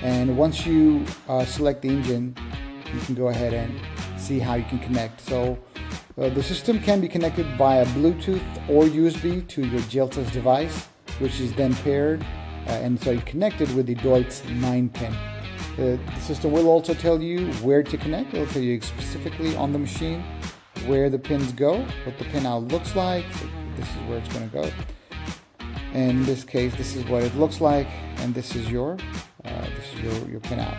And once you select the engine, you can go ahead and see how you can connect. So the system can be connected via Bluetooth or USB to your Jaltest device, which is then paired and so you connected with the Deutz 9-pin. The system will also tell you where to connect. It will tell you specifically on the machine where the pins go, what the pinout looks like. So this is where it's going to go. And in this case, this is what it looks like, and this is your pinout.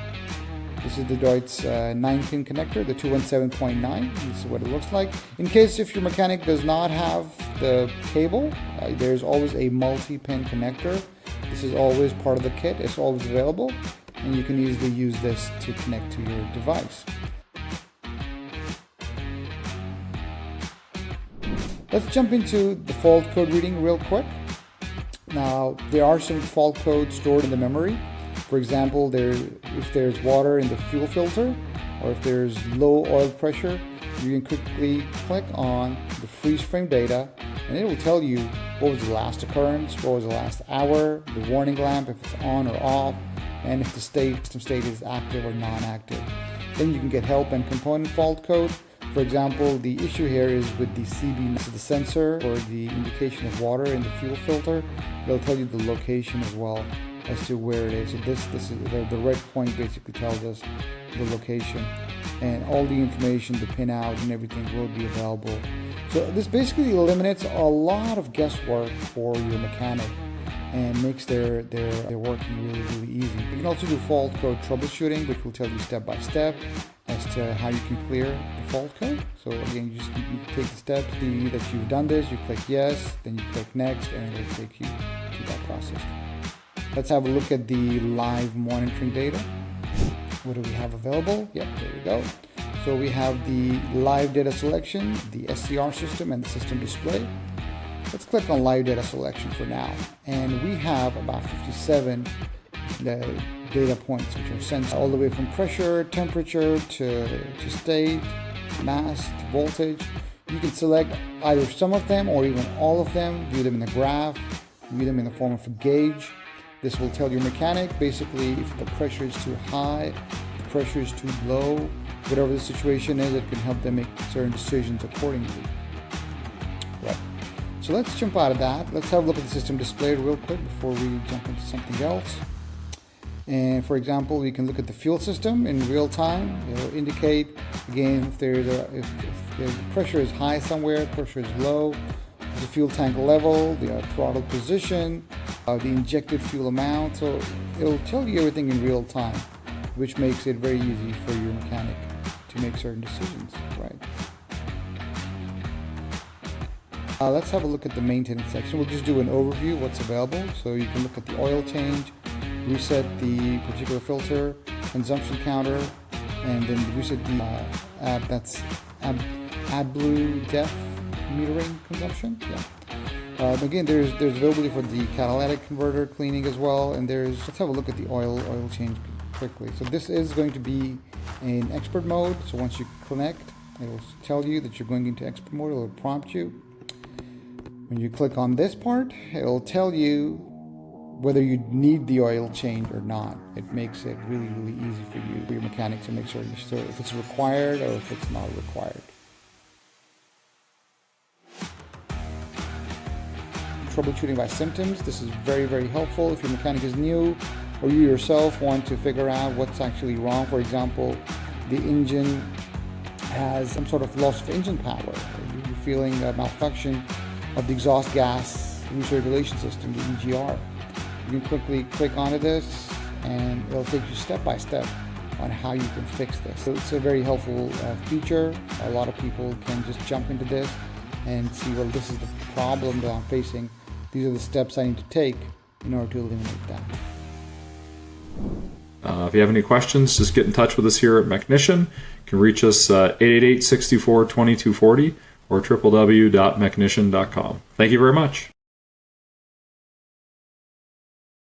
This is the Deutz 9-pin connector, the 217.9. This is what it looks like. In case if your mechanic does not have the cable, there's always a multi-pin connector. This is always part of the kit. It's always available, and you can easily use this to connect to your device. Let's jump into the fault code reading real quick. Now, there are some fault codes stored in the memory. For example, if there's water in the fuel filter, or if there's low oil pressure, you can quickly click on the freeze frame data, and it will tell you what was the last occurrence, what was the last hour, the warning lamp, if it's on or off, and if the system state is active or non-active. Then you can get help and component fault code. For example, the issue here is with the CB, this is the sensor or the indication of water in the fuel filter. It'll tell you the location as well as to where it is. So this is the red point basically tells us the location, and all the information, the pinout and everything will be available. So this basically eliminates a lot of guesswork for your mechanic and makes their working really easy. You can also do fault code troubleshooting, which will tell you step by step as to how you can clear the fault code. So again, you just need to take the steps, see that you've done this, you click yes, then you click next, and it will take you to that process. Let's have a look at the live monitoring data. What do we have available? Yep, there we go. So we have the live data selection, the SCR system, and the system display. Let's click on live data selection for now. And we have about 57 data points, which are sensed all the way from pressure, temperature, to state, mass, to voltage. You can select either some of them or even all of them, view them in a graph, view them in the form of a gauge. This will tell your mechanic basically if the pressure is too high, the pressure is too low, whatever the situation is, it can help them make certain decisions accordingly. Right. So let's jump out of that. Let's have a look at the system display real quick before we jump into something else. And for example, we can look at the fuel system in real time. It will indicate again if the pressure is high somewhere, pressure is low, the fuel tank level, the throttle position, the injected fuel amount. So it'll tell you everything in real time, which makes it very easy for your mechanic to make certain decisions. Right. Let's have a look at the maintenance section. We'll just do an overview of what's available. So you can look at the oil change, reset the particular filter, consumption counter, and then reset the AdBlue depth metering consumption. Yeah. Again, there's availability for the catalytic converter cleaning as well, and let's have a look at the oil change quickly. So this is going to be in expert mode. So once you connect, it will tell you that you're going into expert mode. It will prompt you. When you click on this part, it will tell you whether you need the oil change or not. It makes it really easy for you, for your mechanic, to make sure if it's required or if it's not required. Troubleshooting by symptoms. This is very helpful if your mechanic is new or you yourself want to figure out what's actually wrong. For example, the engine has some sort of loss of engine power, or you're feeling a malfunction of the exhaust gas recirculation system, the EGR. You can quickly click onto this and it'll take you step by step on how you can fix this. So it's a very helpful feature. A lot of people can just jump into this and see, well, this is the problem that I'm facing. These are the steps I need to take in order to eliminate that. If you have any questions, just get in touch with us here at Mechnician. You can reach us at 888-64-2240 or www.mechnician.com. Thank you very much.